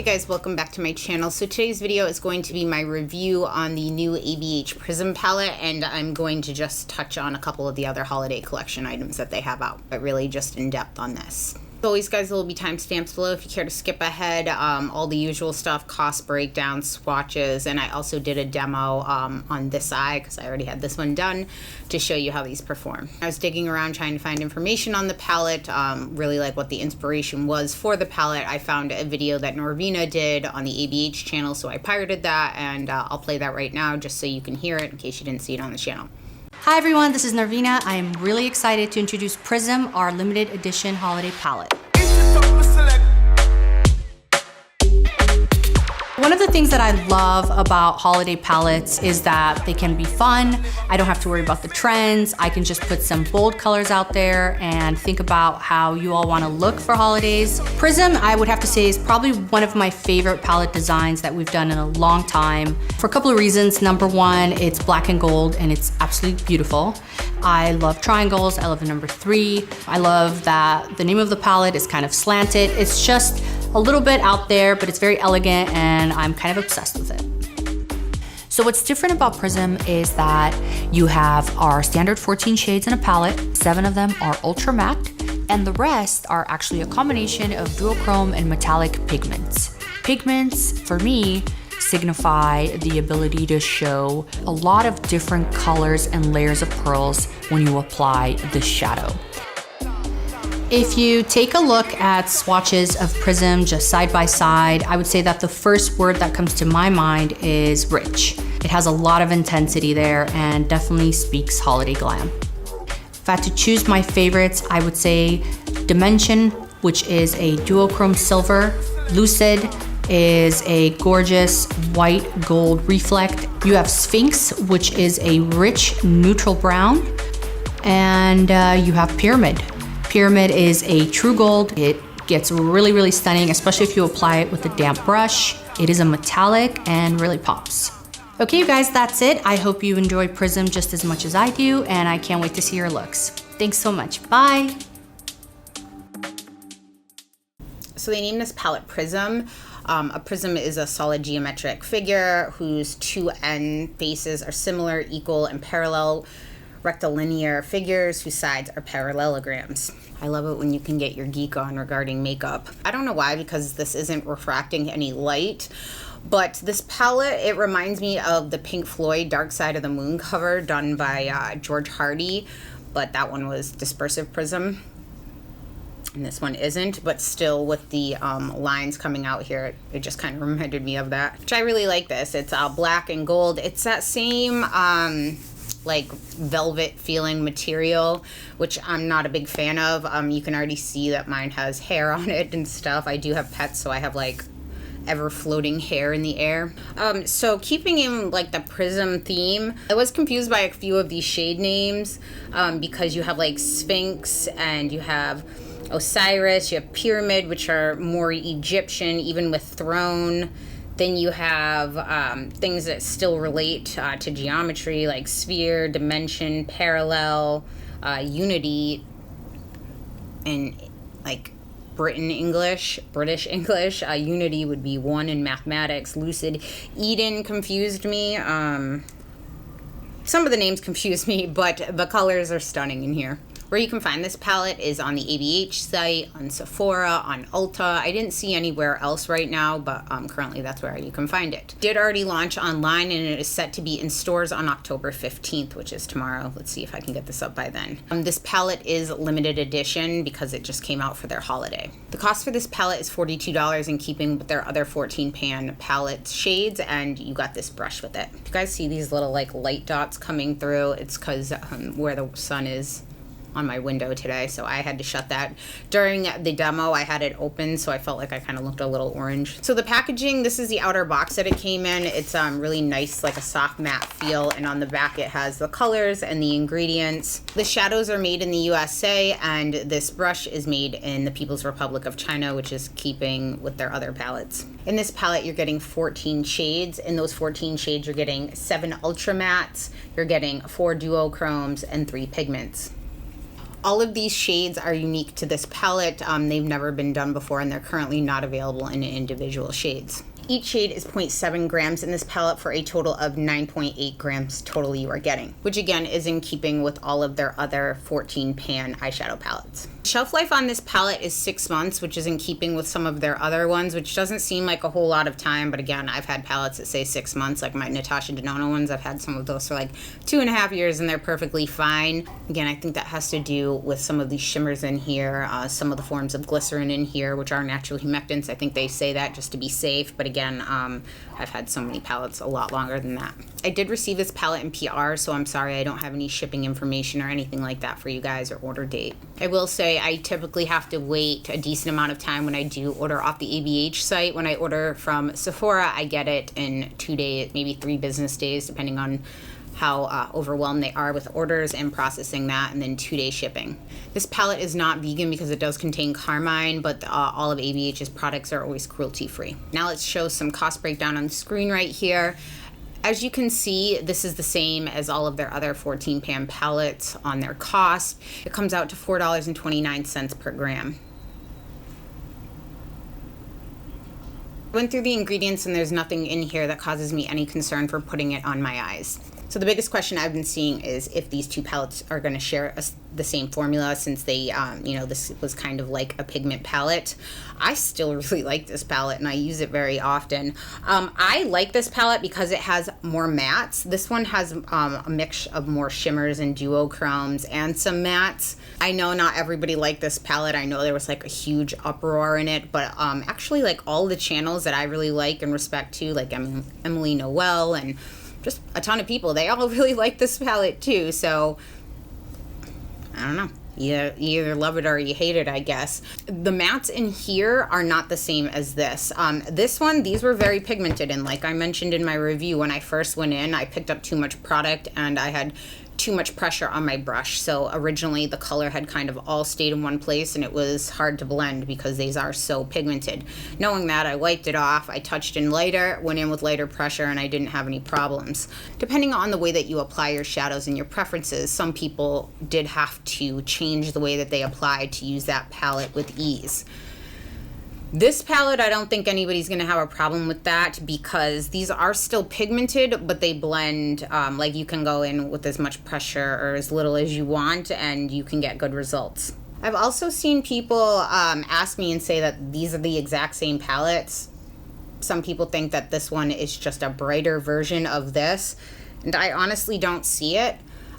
guys, welcome back to my channel. So today's video is going to be my review on the new ABH Prism palette, and I'm going to just touch on a couple of the other holiday collection items that they have out, but really just in depth on this. As always, guys, there will be timestamps below if you care to skip ahead. All the usual stuff, cost breakdowns, swatches, and I also did a demo on this eye because I already had this one done to show you how these perform. I was digging around trying to find information on the palette, really like what the inspiration was for the palette. I found a video that Norvina did on the ABH channel, so I pirated that, and I'll play that right now just so you can hear it in case you didn't see it on the channel. Hi everyone, this is Norvina. I am really excited to introduce Prism, our limited edition holiday palette. One of the things that I love about holiday palettes is that they can be fun. I don't have to worry about the trends. I can just put some bold colors out there and think about how you all want to look for holidays. Prism, I would have to say, is probably one of my favorite palette designs that we've done in a long time for a couple of reasons. Number one, it's black and gold and it's absolutely beautiful. I love triangles. I love the number 3. I love that the name of the palette is kind of slanted. It's just a little bit out there, but it's very elegant and I'm kind of obsessed with it. So what's different about Prism is that you have our standard 14 shades in a palette. 7 of them are ultra matte, and the rest are actually a combination of duochrome and metallic pigments. Pigments, for me, signify the ability to show a lot of different colors and layers of pearls when you apply the shadow. If you take a look at swatches of Prism just side by side, I would say that the first word that comes to my mind is rich. It has a lot of intensity there and definitely speaks holiday glam. If I had to choose my favorites, I would say Dimension, which is a duochrome silver. Lucid is a gorgeous white gold reflect. You have Sphinx, which is a rich neutral brown. And you have Pyramid. Pyramid is a true gold. It gets really, really stunning, especially if you apply it with a damp brush. It is a metallic and really pops. Okay, you guys, that's it. I hope you enjoy Prism just as much as I do, and I can't wait to see your looks. Thanks so much. Bye. So they named this palette Prism. A prism is a solid geometric figure whose 2 end faces are similar, equal, and parallel rectilinear figures whose sides are parallelograms. I love it when you can get your geek on regarding makeup. I don't know why, because this isn't refracting any light, but this palette, it reminds me of the Pink Floyd Dark Side of the Moon cover done by George Hardy, but that one was dispersive prism. And this one isn't, but still with the lines coming out here, it just kind of reminded me of that. Which I really like this. It's black and gold. It's that same like velvet feeling material, which I'm not a big fan of. You can already see that mine has hair on it and stuff. I do have pets, so I have like ever floating hair in the air. So keeping in like the prism theme, I was confused by a few of these shade names because you have like Sphinx and you have Osiris, you have Pyramid, which are more Egyptian, even with throne. Then you have things that still relate to geometry, like sphere, dimension, parallel, unity, and like British English. Unity would be 1 in mathematics. Lucid. Eden confused me. Some of the names confused me, but the colors are stunning in here. Where you can find this palette is on the ABH site, on Sephora, on Ulta. I didn't see anywhere else right now, but currently that's where you can find it. It did already launch online, and it is set to be in stores on October 15th, which is tomorrow. Let's see if I can get this up by then. This palette is limited edition because it just came out for their holiday. The cost for this palette is $42, in keeping with their other 14 pan palette shades, and you got this brush with it. You guys see these little like light dots coming through? It's because where the sun is on my window today, so I had to shut that. During the demo, I had it open, so I felt like I kind of looked a little orange. So the packaging, this is the outer box that it came in. It's really nice, like a soft matte feel, and on the back it has the colors and the ingredients. The shadows are made in the USA, and this brush is made in the People's Republic of China, which is keeping with their other palettes. In this palette, you're getting 14 shades. In those 14 shades, you're getting 7 ultra mattes, you're getting 4 duochromes, and 3 pigments. All of these shades are unique to this palette. They've never been done before, and they're currently not available in individual shades. Each shade is 0.7 grams in this palette for a total of 9.8 grams total you are getting, which again is in keeping with all of their other 14 pan eyeshadow palettes. Shelf life on this palette is 6 months, which is in keeping with some of their other ones, which doesn't seem like a whole lot of time, but again, I've had palettes that say 6 months, like my Natasha Denona ones. I've had some of those for like 2.5 years and they're perfectly fine. Again, I think that has to do with some of these shimmers in here, some of the forms of glycerin in here, which are natural humectants. I think they say that just to be safe, but again, I've had so many palettes a lot longer than that. I did receive this palette in PR, so I'm sorry I don't have any shipping information or anything like that for you guys or order date. I will say I typically have to wait a decent amount of time when I do order off the ABH site. When I order from Sephora, I get it in 2 days, maybe 3 business days, depending on how overwhelmed they are with orders and processing that, and then 2-day shipping. This palette is not vegan because it does contain carmine, but all of ABH's products are always cruelty-free. Now let's show some cost breakdown on the screen right here. As you can see, this is the same as all of their other 14 pan palettes on their cost. It comes out to $4.29 per gram. I went through the ingredients and there's nothing in here that causes me any concern for putting it on my eyes. So the biggest question I've been seeing is if these two palettes are going to share the same formula, since they, this was kind of like a pigment palette. I still really like this palette and I use it very often. I like this palette because it has more mattes. This one has a mix of more shimmers and duochromes and some mattes. I know not everybody liked this palette. I know there was like a huge uproar in it, but actually like all the channels that I really like and respect to, like Emily Noel and just a ton of people, they all really like this palette too. So I don't know, you either love it or you hate it, I guess. The mattes in here are not the same as this. This one, these were very pigmented, and like I mentioned in my review, when I first went in, I picked up too much product and I had too much pressure on my brush. So originally the color had kind of all stayed in one place and it was hard to blend because these are so pigmented. Knowing that, I wiped it off, I touched in lighter, went in with lighter pressure, and I didn't have any problems. Depending on the way that you apply your shadows and your preferences, some people did have to change the way that they applied to use that palette with ease. This palette, I don't think anybody's going to have a problem with that because these are still pigmented, but they blend, like you can go in with as much pressure or as little as you want and you can get good results. I've also seen people ask me and say that these are the exact same palettes. Some people think that this one is just a brighter version of this, and I honestly don't see it.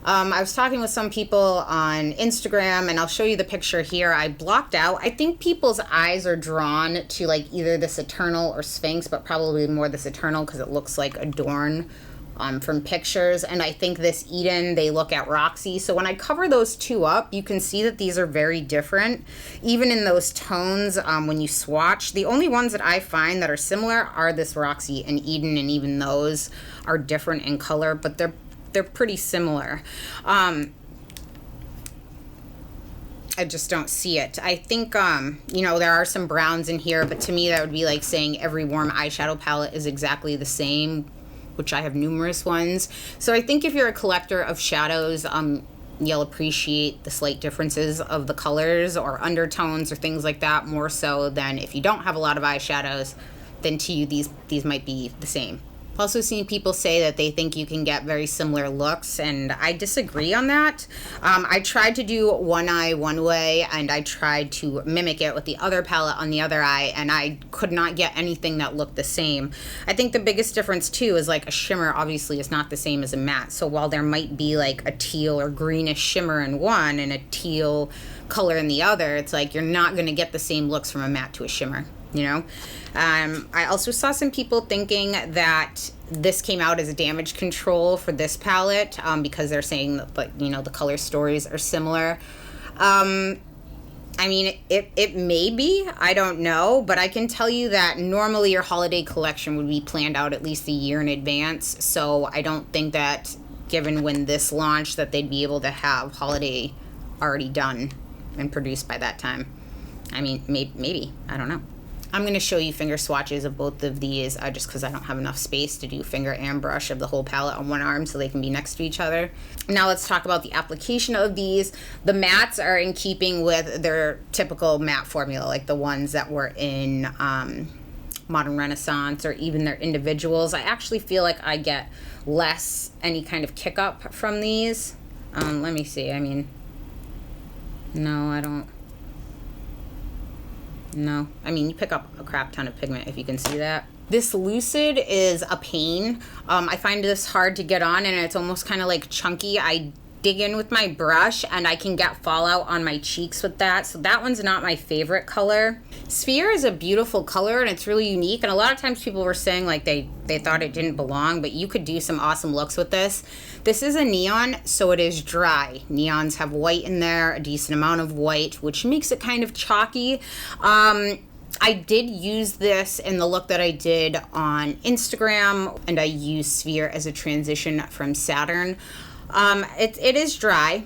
I was talking with some people on Instagram, and I'll show you the picture here. I blocked out. I think people's eyes are drawn to like either this Eternal or Sphinx, but probably more this Eternal because it looks like Adorn from pictures. And I think this Eden, they look at Roxy. So when I cover those two up, you can see that these are very different. Even in those tones, when you swatch, the only ones that I find that are similar are this Roxy and Eden, and even those are different in color, but they're pretty similar. I just don't see it. I think, there are some browns in here, but to me that would be like saying every warm eyeshadow palette is exactly the same, which I have numerous ones. So I think if you're a collector of shadows, you'll appreciate the slight differences of the colors or undertones or things like that more so than if you don't have a lot of eyeshadows. Then to you, these might be the same. I've also seen people say that they think you can get very similar looks, and I disagree on that. I tried to do one eye one way, and I tried to mimic it with the other palette on the other eye, and I could not get anything that looked the same. I think the biggest difference too is like a shimmer obviously is not the same as a matte. So while there might be like a teal or greenish shimmer in one and a teal color in the other, it's like you're not going to get the same looks from a matte to a shimmer. I also saw some people thinking that this came out as a damage control for this palette because they're saying that the color stories are similar. I mean, it may be, I don't know, but I can tell you that normally your holiday collection would be planned out at least a year in advance. So I don't think that given when this launched that they'd be able to have holiday already done and produced by that time. I mean, maybe, I don't know. I'm going to show you finger swatches of both of these just because I don't have enough space to do finger and brush of the whole palette on one arm so they can be next to each other. Now let's talk about the application of these. The mattes are in keeping with their typical matte formula, like the ones that were in Modern Renaissance or even their individuals. I actually feel like I get less any kind of kick up from these. Let me see. I mean, no, I don't. No, I mean, you pick up a crap ton of pigment if you can see that. This Lucid is a pain. I find this hard to get on and it's almost kind of like chunky. I dig in with my brush and I can get fallout on my cheeks with that. So that one's not my favorite color. Sphere is a beautiful color and it's really unique. And a lot of times people were saying like they thought it didn't belong, but you could do some awesome looks with this. This is a neon, so it is dry. Neons have white in there, a decent amount of white, which makes it kind of chalky. I did use this in the look that I did on Instagram, and I used Sphere as a transition from Saturn. It is dry.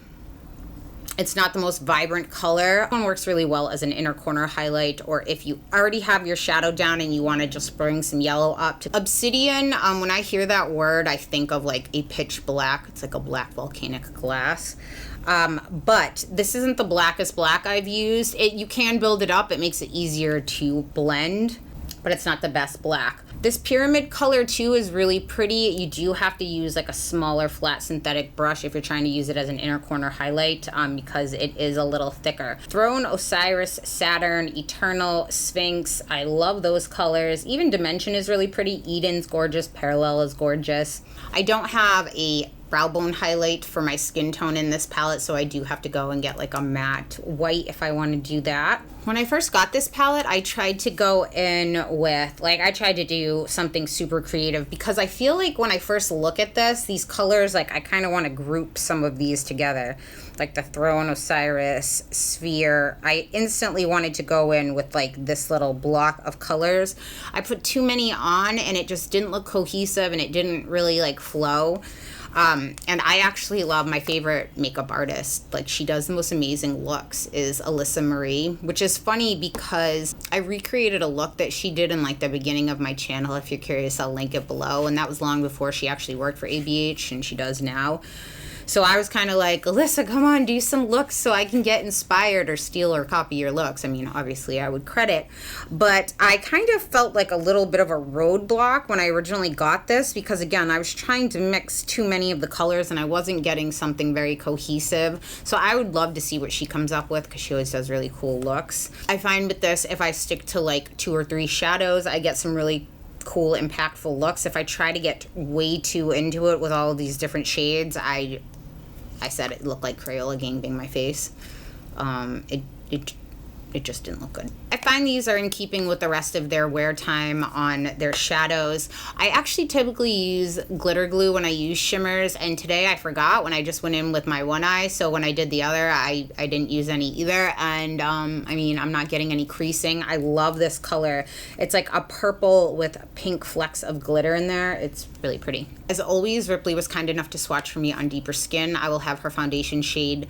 It's not the most vibrant color. This one works really well as an inner corner highlight, or if you already have your shadow down and you want to just bring some yellow up. Obsidian, when I hear that word, I think of like a pitch black. It's like a black volcanic glass. But this isn't the blackest black I've used. You can build it up. It makes it easier to blend, but it's not the best black. This pyramid color too is really pretty. You do have to use like a smaller flat synthetic brush if you're trying to use it as an inner corner highlight because it is a little thicker. Throne, Osiris, Saturn, Eternal, Sphinx. I love those colors. Even Dimension is really pretty. Eden's gorgeous. Parallel is gorgeous. I don't have a brow bone highlight for my skin tone in this palette, so I do have to go and get like a matte white if I want to do that. When I first got this palette, I tried to go in with, I tried to do something super creative because I feel like when I first look at this, these colors, I kind of want to group some of these together. Like the Throne, Osiris, Sphere. I instantly wanted to go in with this little block of colors. I put too many on and it just didn't look cohesive and it didn't really flow. And I actually love my favorite makeup artist. She does the most amazing looks is Alyssa Marie, which is funny because I recreated a look that she did in the beginning of my channel. If you're curious, I'll link it below. And that was long before she actually worked for ABH, and she does now. So I was kind of like, Alyssa, come on, do some looks so I can get inspired or steal or copy your looks. I mean, obviously I would credit, but I kind of felt like a little bit of a roadblock when I originally got this because, again, I was trying to mix too many of the colors and I wasn't getting something very cohesive. So I would love to see what she comes up with because she always does really cool looks. I find with this, if I stick to 2 or 3 shadows, I get some really cool, impactful looks. If I try to get way too into it with all of these different shades, I said it looked like Crayola gangbang my face. It just didn't look good. I find these are in keeping with the rest of their wear time on their shadows. I actually typically use glitter glue when I use shimmers, and today I forgot when I just went in with my one eye, so when I did the other, I didn't use any either, and I mean, I'm not getting any creasing. I love this color. It's like a purple with pink flecks of glitter in there. It's really pretty. As always, Ripley was kind enough to swatch for me on Deeper Skin. I will have her foundation shade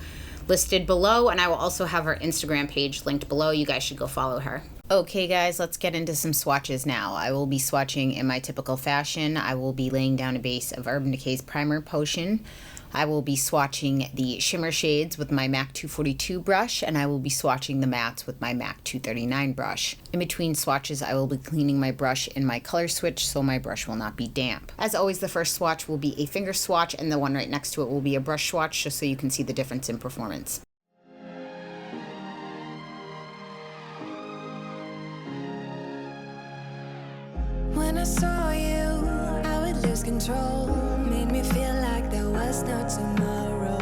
listed below, and I will also have her Instagram page linked below. You guys should go follow her. Okay guys, let's get into some swatches now. I will be swatching in my typical fashion. I will be laying down a base of Urban Decay's Primer Potion. I will be swatching the shimmer shades with my MAC 242 brush, and I will be swatching the mattes with my MAC 239 brush. In between swatches, I will be cleaning my brush in my color switch so my brush will not be damp. As always, the first swatch will be a finger swatch, and the one right next to it will be a brush swatch, just so you can see the difference in performance. When I saw you, I would lose control. Made me feel like there was no tomorrow.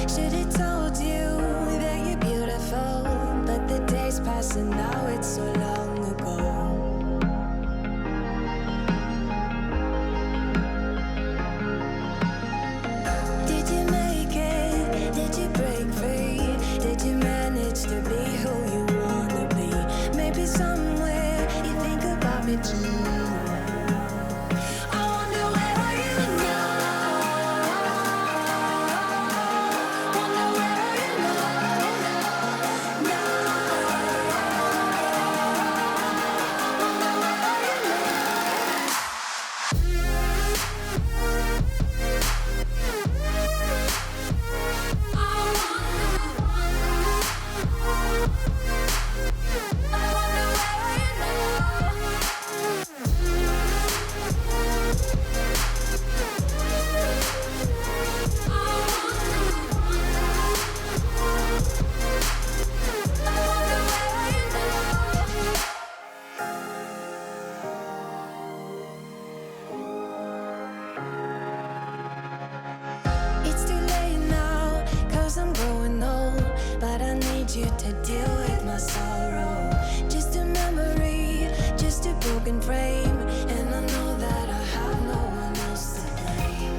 Should've told you that you're beautiful, but the days pass and now it's so long ago. Did you make it? Did you break free? Did you manage to be who you wanna be? Maybe somewhere you think about me too. to deal with my sorrow. Just a memory, just a broken frame, and I know that I have no one else to blame.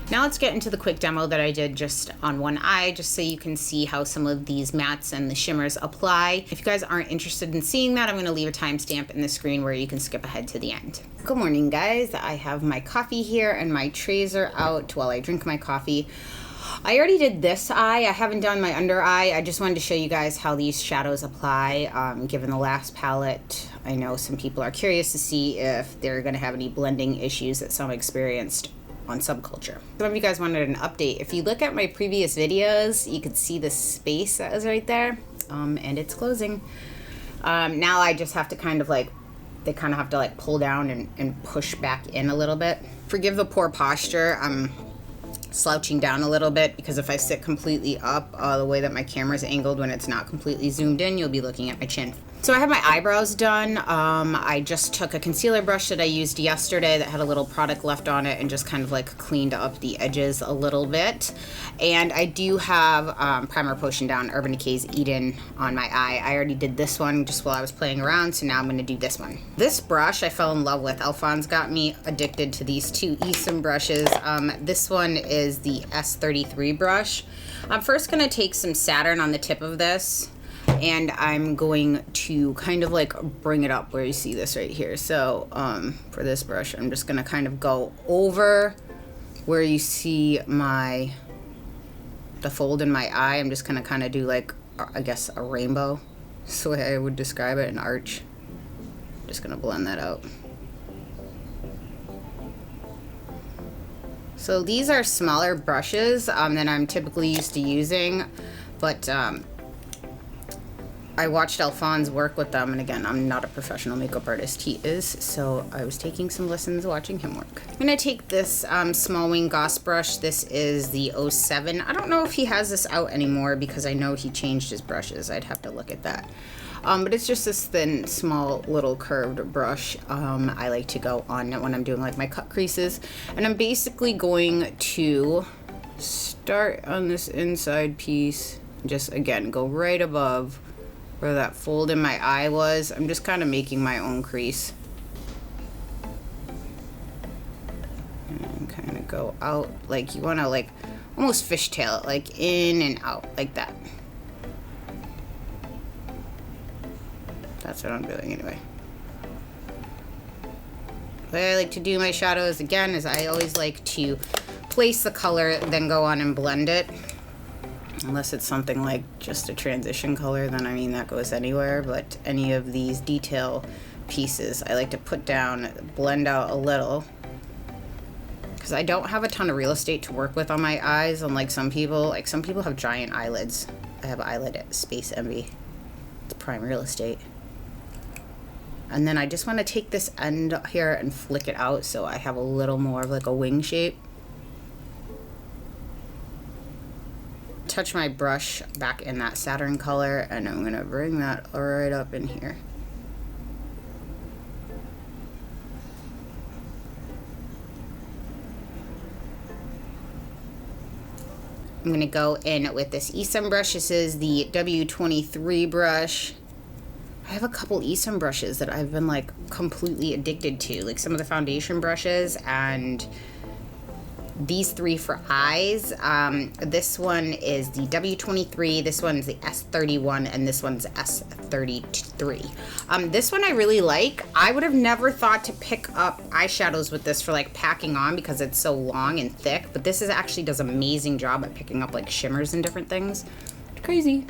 Now let's get into the quick demo that I did just on one eye, just so you can see how some of these mattes and the shimmers apply. If you guys aren't interested in seeing that, I'm gonna leave a timestamp in the screen where you can skip ahead to the end. Good morning, guys. I have my coffee here and my trays are out while I drink my coffee. I already did this eye. I haven't done my under eye. I just wanted to show you guys how these shadows apply. Given the last palette, I know some people are curious to see if they're gonna have any blending issues that some experienced on Subculture. Some of you guys wanted an update. If you look at my previous videos, you could see the space that was right there, and it's closing. Now I just have to kind of like, they kind of have to like pull down and push back in a little bit. Forgive the poor posture. I'm slouching down a little bit because if I sit completely up, the way that my camera's angled when it's not completely zoomed in, you'll be looking at my chin. So I have my eyebrows done. I just took a concealer brush that I used yesterday that had a little product left on it and just kind of like cleaned up the edges a little bit. And I do have Primer Potion down, Urban Decay's Eden on my eye. I already did this one just while I was playing around, so now I'm gonna do this one. This brush I fell in love with. Alphonse got me addicted to these two Esom brushes. This one is the S33 brush. I'm first gonna take some Saturn on the tip of this, and I'm going to kind of like bring it up where you see this right here. So for this brush, I'm just gonna kind of go over where you see the fold in my eye. I'm just gonna kind of do like, I guess, a rainbow. That's the way I would describe it, an arch. Just gonna blend that out. So these are smaller brushes than I'm typically used to using, but I watched Alphonse work with them, and again, I'm not a professional makeup artist, he is, so I was taking some lessons watching him work. I'm gonna take this Small Wing Goss brush. This is the 07. I don't know if he has this out anymore because I know he changed his brushes. I'd have to look at that. But it's just this thin, small, little curved brush. I like to go on it when I'm doing like my cut creases. And I'm basically going to start on this inside piece, just again, go right above where that fold in my eye was. I'm just kind of making my own crease. And kind of go out, like you want to like almost fishtail it, like in and out, like that. That's what I'm doing anyway. The way I like to do my shadows, again, is I always like to place the color, then go on and blend it. Unless it's something like just a transition color, then I mean that goes anywhere, but any of these detail pieces I like to put down, blend out a little, because I don't have a ton of real estate to work with on my eyes, unlike some people. Like some people have giant eyelids. I have eyelid space envy. It's prime real estate. And then I just want to take this end here and flick it out so I have a little more of like a wing shape. Touch my brush back in that Saturn color, and I'm gonna bring that right up in here. I'm gonna go in with this Esom brush. This is the W23 brush. I have a couple Esom brushes that I've been like completely addicted to, like some of the foundation brushes, and these three for eyes. This one is the W23, this one's the S31, and this one's S33. This one I really like. I would have never thought to pick up eyeshadows with this for like packing on because it's so long and thick, but this actually does an amazing job at picking up like shimmers and different things. It's crazy.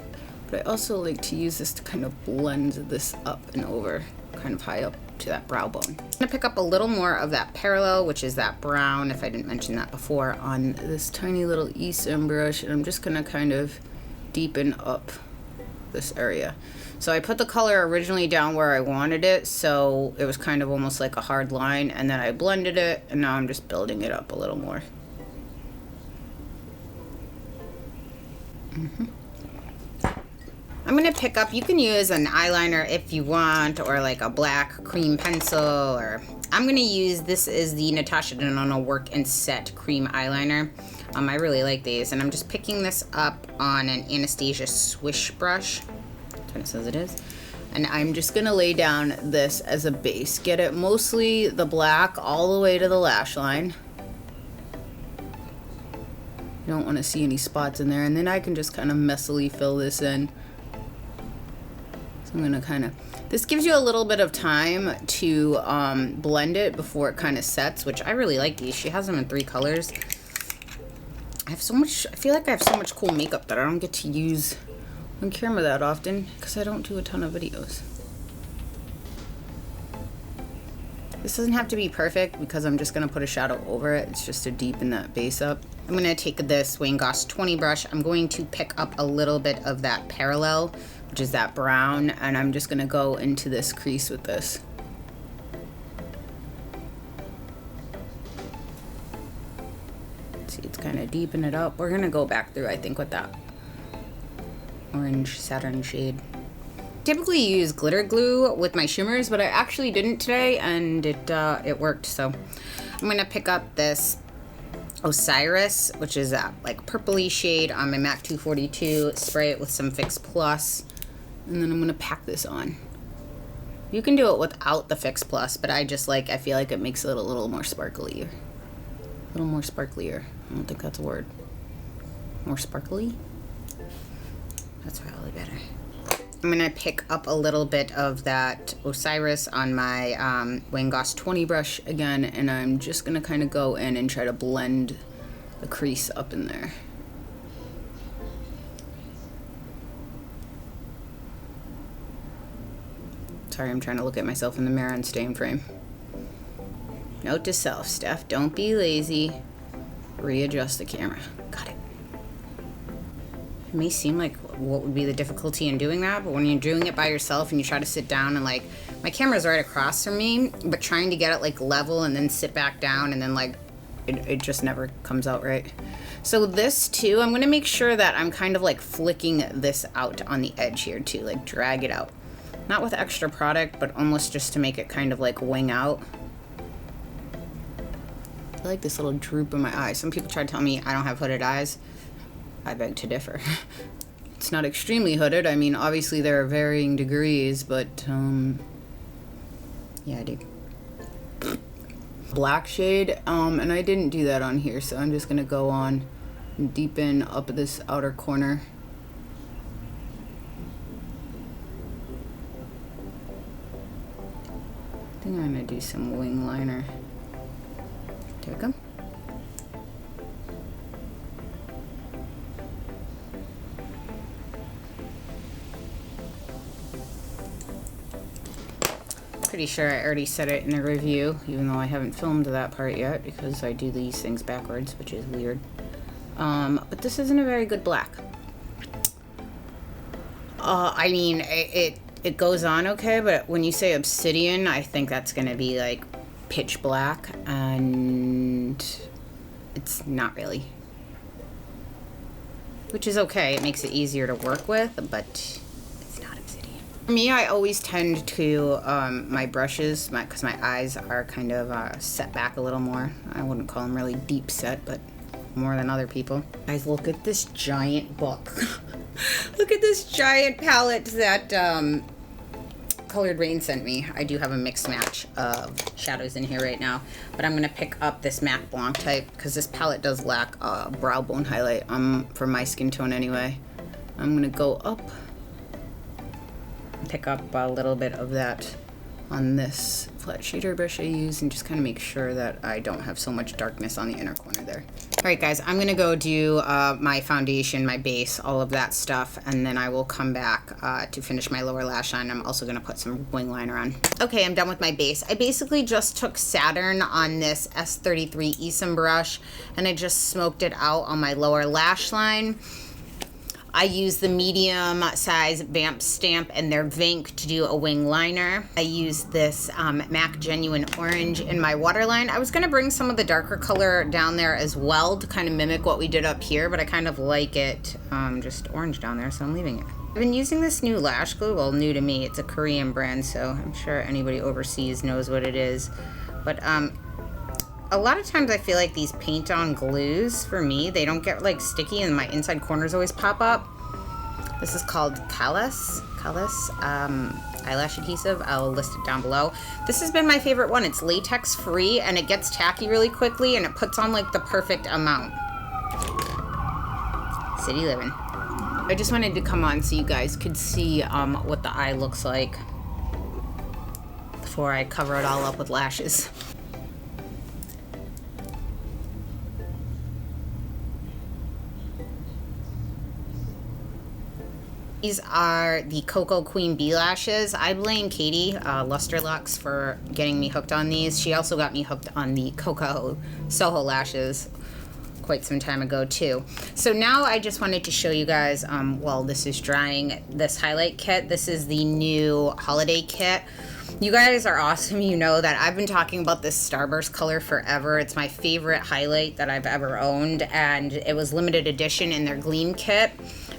But I also like to use this to kind of blend this up and over, kind of high up to that brow bone. I'm gonna pick up a little more of that parallel, which is that brown, if I didn't mention that before, on this tiny little Esom brush, and I'm just gonna kind of deepen up this area. So I put the color originally down where I wanted it, so it was kind of almost like a hard line, and then I blended it, and now I'm just building it up a little more. I'm gonna pick up, you can use an eyeliner if you want, or like a black cream pencil, or I'm gonna use, this is the Natasha Denona Work and Set cream eyeliner. I really like these, and I'm just picking this up on an Anastasia Swish brush. That's what it says it is. And I'm just gonna lay down this as a base. Get it mostly the black all the way to the lash line. You don't want to see any spots in there, and then I can just kind of messily fill this in. So I'm gonna kind of, this gives you a little bit of time to blend it before it kind of sets, which I really like these. She has them in 3 colors. I feel like I have so much cool makeup that I don't get to use on camera that often because I don't do a ton of videos. This doesn't have to be perfect because I'm just gonna put a shadow over it. It's just to deepen that base up. I'm gonna take this Wayne Goss 20 brush. I'm going to pick up a little bit of that Parallel, which is that brown, and I'm just gonna go into this crease with this. See, it's kind of deepen it up. We're gonna go back through, I think, with that orange satin shade. Typically use glitter glue with my shimmers, but I actually didn't today, and it worked. So I'm gonna pick up this Osiris, which is that like purpley shade on my MAC 242, spray it with some Fix Plus, and then I'm gonna pack this on. You can do it without the Fix Plus, but I feel like it makes it a little more sparklier. A little more sparklier. I don't think that's a word. More sparkly? That's probably better. I'm gonna pick up a little bit of that Osiris on my Wayne Goss 20 brush again, and I'm just gonna kind of go in and try to blend the crease up in there. Sorry, I'm trying to look at myself in the mirror and stay in frame. Note to self, Steph, don't be lazy. Readjust the camera. Got it. It may seem like what would be the difficulty in doing that, but when you're doing it by yourself and you try to sit down and like, my camera's right across from me, but trying to get it like level and then sit back down and then like, it just never comes out right. So this too, I'm gonna make sure that I'm kind of like flicking this out on the edge here too, like drag it out. Not with extra product, but almost just to make it kind of like wing out. I like this little droop in my eye. Some people try to tell me I don't have hooded eyes. I beg to differ. It's not extremely hooded. I mean, obviously there are varying degrees, but yeah, I do. Black shade, and I didn't do that on here, so I'm just gonna go on and deepen up this outer corner. I think I'm gonna do some wing liner. There we go. Pretty sure I already said it in the review, even though I haven't filmed that part yet because I do these things backwards, which is weird. But this isn't a very good black. I mean, it goes on okay, but when you say obsidian, I think that's gonna be like pitch black, and it's not really. Which is okay, it makes it easier to work with, but it's not obsidian. For me, I always tend to, my brushes, because my eyes are kind of set back a little more. I wouldn't call them really deep set, but more than other people. Guys, look at this giant book. Look at this giant palette that Colored Rain sent me. I do have a mixed match of shadows in here right now, but I'm gonna pick up this Matte Blanc type because this palette does lack a brow bone highlight for my skin tone anyway. I'm gonna go up, pick up a little bit of that on this flat shader brush I use and just kind of make sure that I don't have so much darkness on the inner corner there. All right, guys, I'm gonna go do my foundation, my base, all of that stuff, and then I will come back to finish my lower lash line. I'm also gonna put some wing liner on. Okay, I'm done with my base. I basically just took Saturn on this S33 Esom brush and I just smoked it out on my lower lash line. I use the medium size Vamp stamp and their VINK to do a wing liner. I use this MAC Genuine Orange in my waterline. I was gonna bring some of the darker color down there as well to kind of mimic what we did up here, but I kind of like it just orange down there, so I'm leaving it. I've been using this new lash glue, well, new to me. It's a Korean brand, so I'm sure anybody overseas knows what it is. But A lot of times I feel like these paint on glues, for me, they don't get like sticky and my inside corners always pop up. This is called Callus eyelash adhesive. I'll list it down below. This has been my favorite one. It's latex free and it gets tacky really quickly and it puts on like the perfect amount. City living. I just wanted to come on so you guys could see what the eye looks like before I cover it all up with lashes. These are the Cocoa Queen Bee lashes. I blame Katie, Lusterlux, for getting me hooked on these. She also got me hooked on the Cocoa Soho lashes quite some time ago too. So now I just wanted to show you guys, while this is drying, this highlight kit. This is the new holiday kit. You guys are awesome. You know that I've been talking about this Starburst color forever. It's my favorite highlight that I've ever owned, and it was limited edition in their Gleam kit.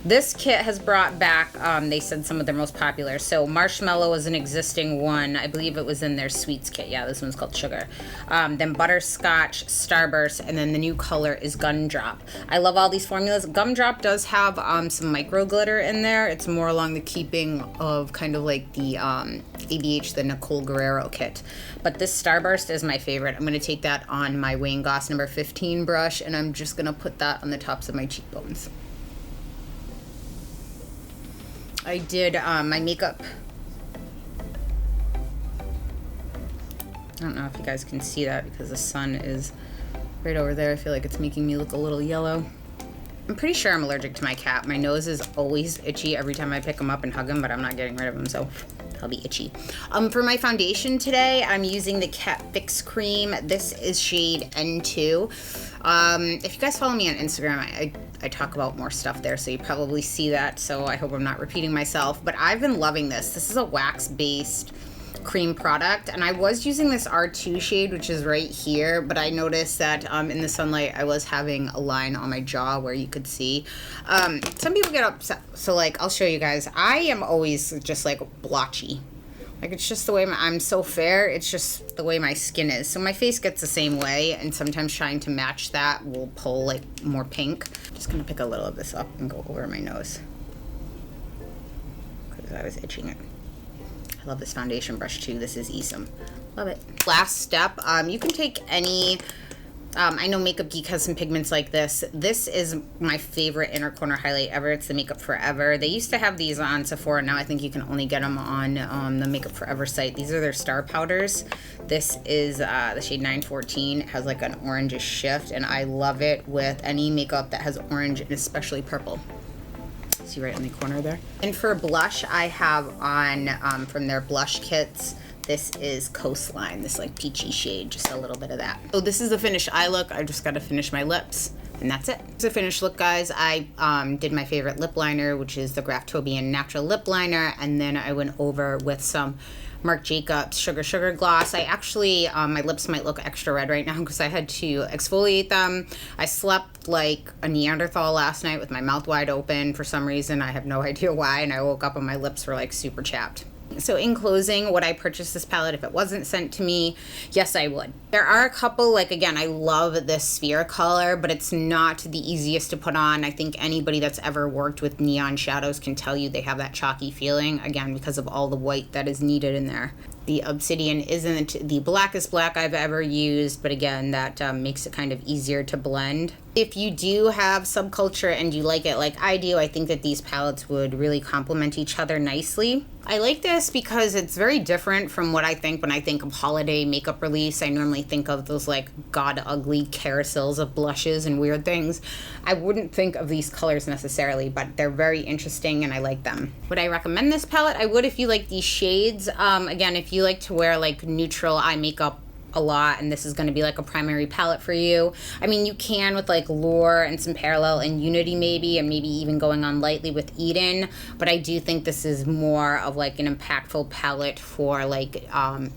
This kit has brought back, they said, some of their most popular. So Marshmallow was an existing one. I believe it was in their Sweets kit. Yeah, this one's called Sugar. Then Butterscotch, Starburst, and then the new color is Gumdrop. I love all these formulas. Gumdrop does have some micro glitter in there. It's more along the keeping of kind of like the ABH, the Nicole Guerrero kit. But this Starburst is my favorite. I'm going to take that on my Wayne Goss number 15 brush, and I'm just going to put that on the tops of my cheekbones. I did my makeup. I don't know if you guys can see that because the sun is right over there. I feel like it's making me look a little yellow. I'm pretty sure I'm allergic to my cat. My nose is always itchy every time I pick him up and hug him, but I'm not getting rid of him, so I'll be itchy. For my foundation today, I'm using the Cat Fix Cream. This is shade N2. If you guys follow me on Instagram, I talk about more stuff there, so you probably see that, so I hope I'm not repeating myself. But I've been loving this. This is a wax-based cream product, and I was using this R2 shade, which is right here, but I noticed that in the sunlight I was having a line on my jaw where you could see. Some people get upset, so like I'll show you guys. I am always just like blotchy. Like, it's just the way I'm so fair, it's just the way my skin is. So my face gets the same way, and sometimes trying to match that will pull like more pink. I'm just gonna pick a little of this up and go over my nose because I was itching it. I love this foundation brush too. This is awesome. Love it. Last step, you can take any, I know Makeup Geek has some pigments like this. This is my favorite inner corner highlight ever. It's the Makeup Forever. They used to have these on Sephora. Now I think you can only get them on the Makeup Forever site. These are their star powders. This is the shade 914. It has like an orangish shift, and I love it with any makeup that has orange, and especially purple. See right in the corner there. And for blush, I have on from their blush kits. This is Coastline, this like peachy shade, just a little bit of that. So this is the finished eye look. I just got to finish my lips, and that's it. It's a finished look, guys. I did my favorite lip liner, which is the Graftobian Natural Lip Liner, and then I went over with some Marc Jacobs Sugar Gloss. I actually, my lips might look extra red right now because I had to exfoliate them. I slept like a Neanderthal last night with my mouth wide open for some reason. I have no idea why, and I woke up and my lips were like super chapped. So in closing, would I purchase this palette if it wasn't sent to me? Yes, I would. There are a couple, like again, I love this sphere color, but it's not the easiest to put on. I think anybody that's ever worked with neon shadows can tell you they have that chalky feeling, again, because of all the white that is needed in there. The Obsidian isn't the blackest black I've ever used, but again, that makes it kind of easier to blend. If you do have Subculture and you like it like I do, I think that these palettes would really complement each other nicely. I like this because it's very different from what I think when I think of holiday makeup release. I normally think of those like god ugly carousels of blushes and weird things. I wouldn't think of these colors necessarily, but they're very interesting and I like them. Would I recommend this palette? I would if you like these shades. Again, if you like to wear like neutral eye makeup a lot and this is going to be like a primary palette for you. I mean, you can with like Lure and some Parallel and Unity maybe, and maybe even going on lightly with Eden, but I do think this is more of like an impactful palette for like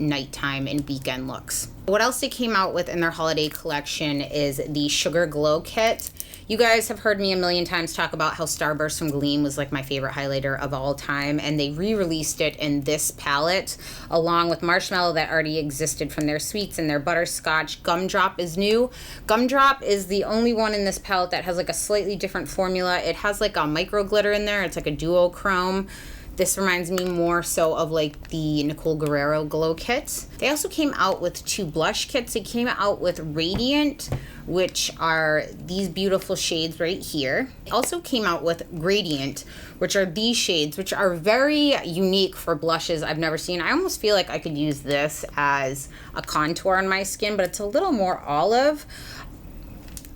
nighttime and weekend looks. What else they came out with in their holiday collection is the Sugar Glow Kit. You guys have heard me a million times talk about how Starburst from Gleam was like my favorite highlighter of all time, and they re-released it in this palette along with Marshmallow that already existed from their Sweets and their Butterscotch. Gumdrop is new. Gumdrop is the only one in this palette that has like a slightly different formula. It has like a micro glitter in there. It's like a duochrome. This reminds me more so of like the Nicole Guerrero Glow Kit. They also came out with 2 blush kits. They came out with Radiant, which are these beautiful shades right here. They also came out with Gradient, which are these shades, which are very unique for blushes I've never seen. I almost feel like I could use this as a contour on my skin, but it's a little more olive.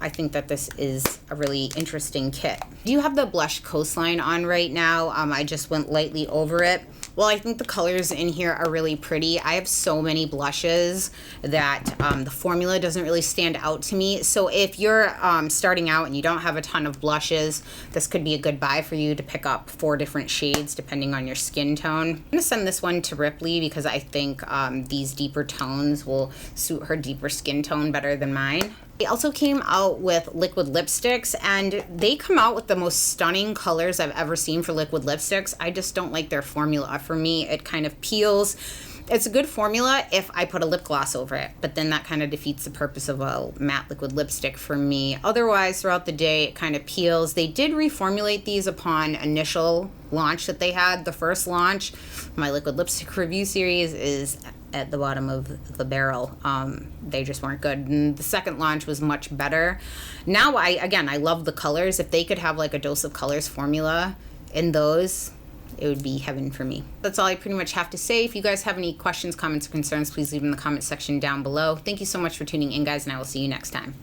I think that this is a really interesting kit. Do you have the blush coastline on right now? I just went lightly over it. Well, I think the colors in here are really pretty. I have so many blushes that the formula doesn't really stand out to me. So if you're starting out and you don't have a ton of blushes, this could be a good buy for you to pick up 4 different shades depending on your skin tone. I'm gonna send this one to Ripley because I think these deeper tones will suit her deeper skin tone better than mine. They also came out with liquid lipsticks, and they come out with the most stunning colors I've ever seen for liquid lipsticks. I just don't like their formula. For me, it kind of peels. It's a good formula if I put a lip gloss over it, but then that kind of defeats the purpose of a matte liquid lipstick for me. Otherwise, throughout the day, it kind of peels. They did reformulate these upon initial launch that they had. The first launch, my liquid lipstick review series, is at the bottom of the barrel. They just weren't good. And the second launch was much better. Now, I love the colors. If they could have like a Dose of Colors formula in those, it would be heaven for me. That's all I pretty much have to say. If you guys have any questions, comments, or concerns, please leave them in the comment section down below. Thank you so much for tuning in, guys, and I will see you next time.